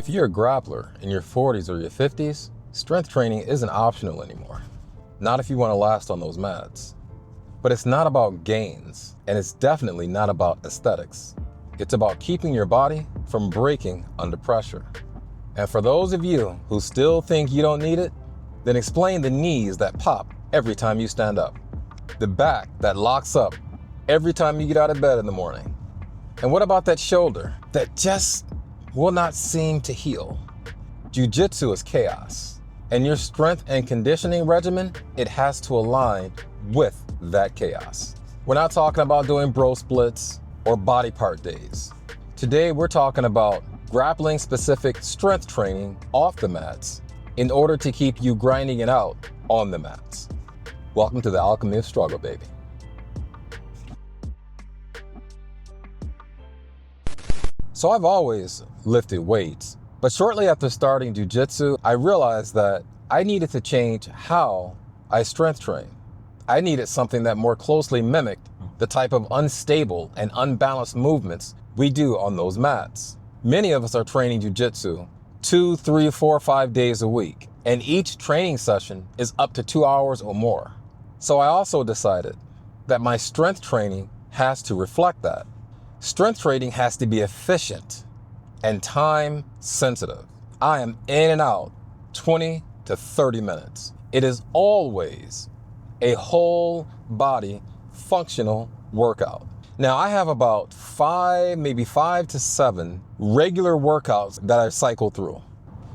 If you're a grappler in your 40s or your 50s, strength training isn't optional anymore. Not if you want to last on those mats. But it's not about gains, and it's definitely not about aesthetics. It's about keeping your body from breaking under pressure. And for those of you who still think you don't need it, then explain the knees that pop every time you stand up, the back that locks up every time you get out of bed in the morning. And what about that shoulder that just will not seem to heal? Jiu-Jitsu is chaos, and your strength and conditioning regimen, it has to align with that chaos. We're not talking about doing bro splits or body part days. Today, we're talking about grappling specific strength training off the mats in order to keep you grinding it out on the mats. Welcome to the Alchemy of Struggle, baby. So I've always lifted weights, but shortly after starting Jiu-Jitsu, I realized that I needed to change how I strength train. I needed something that more closely mimicked the type of unstable and unbalanced movements we do on those mats. Many of us are training Jiu-Jitsu 2, 3, 4, 5 days a week, and each training session is up to 2 hours or more. So I also decided that my strength training has to reflect that. Strength training has to be efficient and time sensitive. I am in and out 20 to 30 minutes. It is always a whole body functional workout. Now I have about maybe five to seven regular workouts that I cycle through.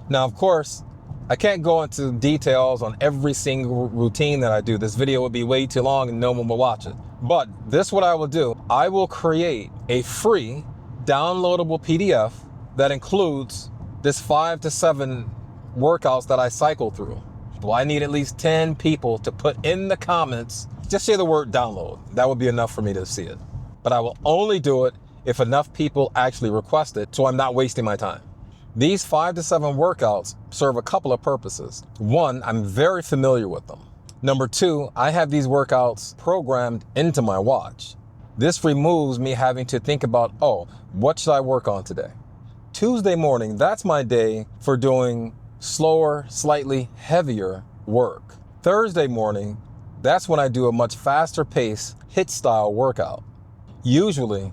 Now, of course, I can't go into details on every single routine that I do. This video would be way too long and no one will watch it. But this is what I will do. I will create a free downloadable PDF that includes this 5 to 7 workouts that I cycle through. Well, I need at least 10 people to put in the comments, just say the word download. That would be enough for me to see it. But I will only do it if enough people actually request it, so I'm not wasting my time. These 5 to 7 workouts serve a couple of purposes. One, I'm very familiar with them. Number two, I have these workouts programmed into my watch. This removes me having to think about, what should I work on today? Tuesday morning, that's my day for doing slower, slightly heavier work. Thursday morning, that's when I do a much faster pace, HIIT style workout, usually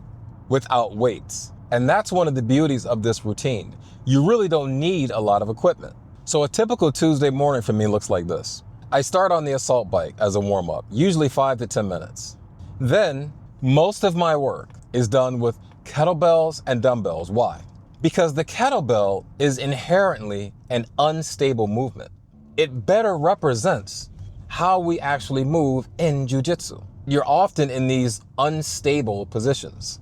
without weights. And that's one of the beauties of this routine. You really don't need a lot of equipment. So a typical Tuesday morning for me looks like this. I start on the assault bike as a warm-up, usually 5 to 10 minutes. Then most of my work is done with kettlebells and dumbbells. Why? Because the kettlebell is inherently an unstable movement. It better represents how we actually move in Jiu-Jitsu. You're often in these unstable positions.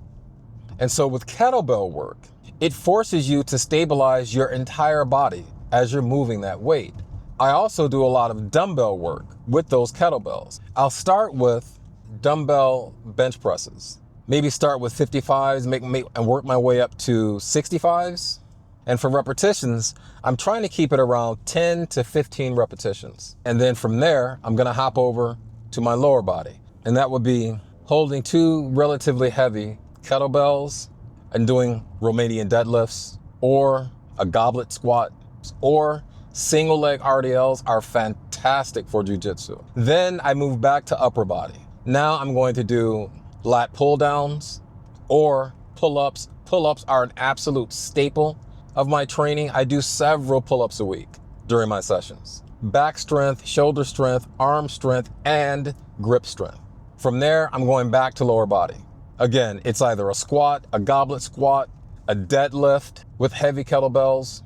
And so with kettlebell work, it forces you to stabilize your entire body as you're moving that weight. I also do a lot of dumbbell work with those kettlebells. I'll start with dumbbell bench presses. Maybe start with 55s and work my way up to 65s. And for repetitions, I'm trying to keep it around 10 to 15 repetitions. And then from there, I'm gonna hop over to my lower body. And that would be holding 2 relatively heavy kettlebells and doing Romanian deadlifts or a goblet squat or single leg RDLs are fantastic for Jiu-Jitsu. Then I move back to upper body. Now I'm going to do lat pull downs or pull-ups. Pull-ups are an absolute staple of my training. I do several pull-ups a week during my sessions. Back strength, shoulder strength, arm strength, and grip strength. From there, I'm going back to lower body. Again, it's either a squat, a goblet squat, a deadlift with heavy kettlebells,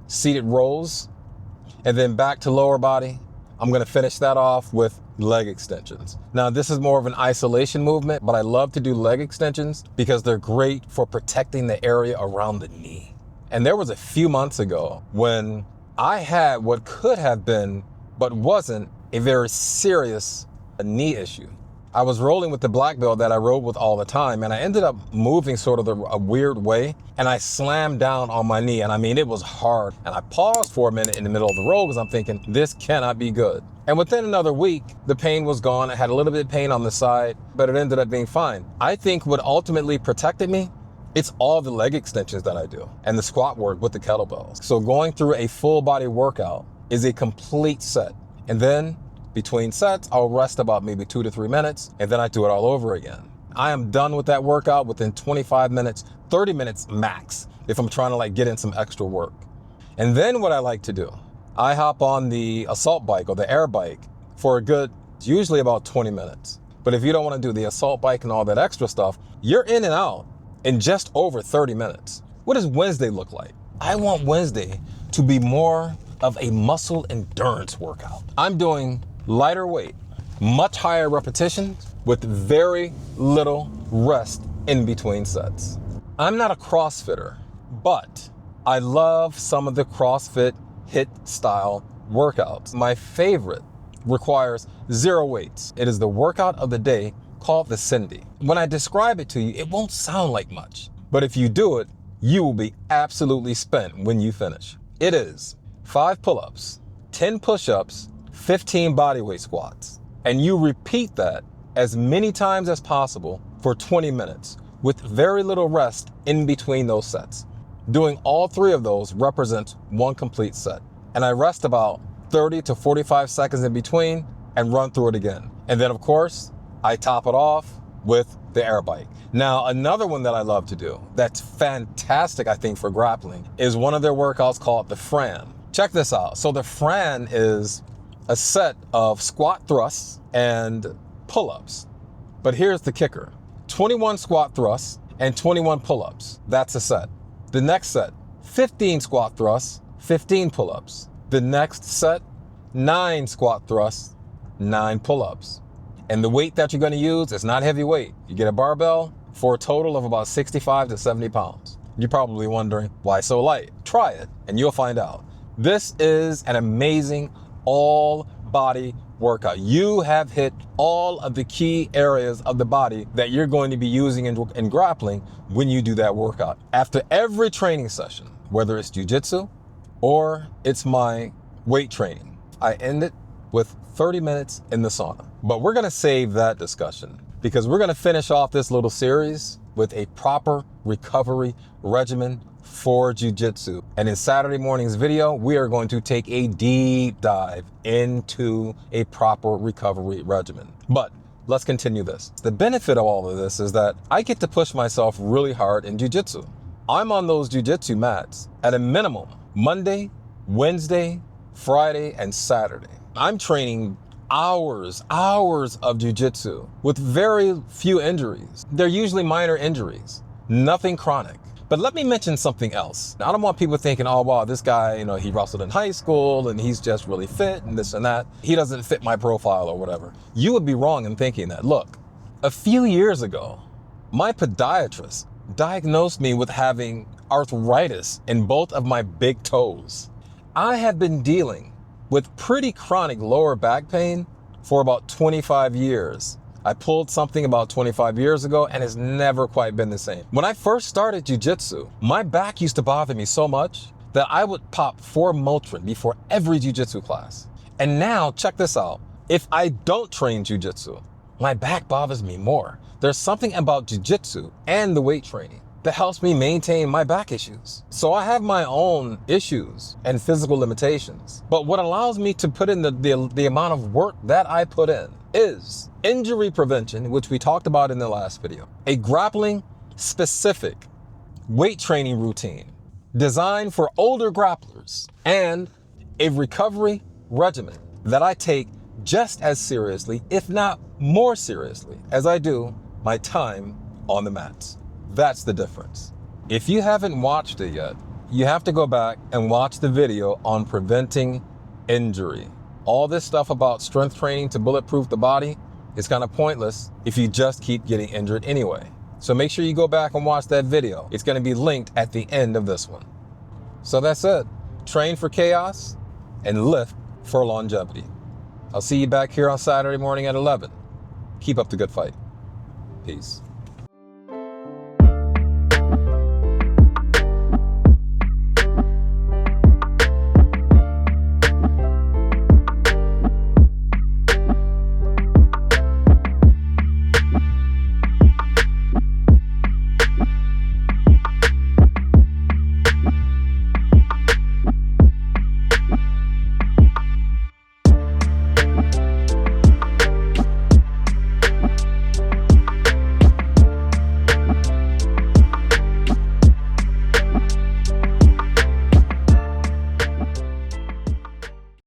seated rows, and then back to lower body. I'm gonna finish that off with leg extensions. Now, this is more of an isolation movement, but I love to do leg extensions because they're great for protecting the area around the knee. And there was a few months ago when I had what could have been, but wasn't, a very serious knee issue. I was rolling with the black belt that I rode with all the time, and I ended up moving sort of a weird way, and I slammed down on my knee, and I mean, it was hard. And I paused for a minute in the middle of the road because I'm thinking, this cannot be good. And within another week, the pain was gone. I had a little bit of pain on the side, but it ended up being fine. I think what ultimately protected me It's all the leg extensions that I do and the squat work with the kettlebells. So going through a full body workout is a complete set. And then between sets, I'll rest about maybe 2 to 3 minutes, and then I do it all over again. I am done with that workout within 25 minutes, 30 minutes max, if I'm trying to like get in some extra work. And then what I like to do, I hop on the assault bike or the air bike for a good, usually about 20 minutes. But if you don't want to do the assault bike and all that extra stuff, you're in and out in just over 30 minutes. What does Wednesday look like? I want Wednesday to be more of a muscle endurance workout. I'm doing lighter weight, much higher repetitions with very little rest in between sets. I'm not a CrossFitter, but I love some of the CrossFit HIIT style workouts. My favorite requires 0 weights. It is the workout of the day called the Cindy. When I describe it to you, it won't sound like much, but if you do it, you will be absolutely spent when you finish. It is 5 pull-ups, 10 push-ups, 15 bodyweight squats. And you repeat that as many times as possible for 20 minutes with very little rest in between those sets. Doing all 3 of those represents one complete set. And I rest about 30 to 45 seconds in between and run through it again. And then of course, I top it off with the air bike. Now, another one that I love to do that's fantastic, I think, for grappling is one of their workouts called the Fran. Check this out. So the Fran is a set of squat thrusts and pull-ups. But here's the kicker. 21 squat thrusts and 21 pull-ups. That's a set. The next set, 15 squat thrusts, 15 pull-ups. The next set, 9 squat thrusts, 9 pull-ups. And the weight that you're gonna use is not heavy weight. You get a barbell for a total of about 65 to 70 pounds. You're probably wondering, why so light? Try it and you'll find out. This is an amazing all body workout. You have hit all of the key areas of the body that you're going to be using in grappling when you do that workout. After every training session, whether it's jiu-jitsu or it's my weight training, I end it with 30 minutes in the sauna. But we're gonna save that discussion because we're gonna finish off this little series with a proper recovery regimen for jiu-jitsu. And in Saturday morning's video, we are going to take a deep dive into a proper recovery regimen. But let's continue this. The benefit of all of this is that I get to push myself really hard in jiu-jitsu. I'm on those jiu-jitsu mats at a minimum Monday, Wednesday, Friday, and Saturday. I'm training hours of jiu-jitsu with very few injuries. They're usually minor injuries, nothing chronic. But let me mention something else. I don't want people thinking, oh, wow, this guy, he wrestled in high school and he's just really fit and this and that. He doesn't fit my profile or whatever. You would be wrong in thinking that. Look, a few years ago, my podiatrist diagnosed me with having arthritis in both of my big toes. I have been dealing with pretty chronic lower back pain for about 25 years. I pulled something about 25 years ago and it's never quite been the same. When I first started jiu-jitsu, my back used to bother me so much that I would pop 4 Motrin before every jiu-jitsu class. And now, check this out. If I don't train jiu-jitsu, my back bothers me more. There's something about jiu-jitsu and the weight training that helps me maintain my back issues. So I have my own issues and physical limitations. But what allows me to put in the amount of work that I put in is injury prevention, which we talked about in the last video, a grappling specific weight training routine designed for older grapplers, and a recovery regimen that I take just as seriously, if not more seriously, as I do my time on the mats. That's the difference. If you haven't watched it yet, you have to go back and watch the video on preventing injury. All this stuff about strength training to bulletproof the body is kind of pointless if you just keep getting injured anyway. So make sure you go back and watch that video. It's going to be linked at the end of this one. So that's it. Train for chaos and lift for longevity. I'll see you back here on Saturday morning at 11. Keep up the good fight. Peace.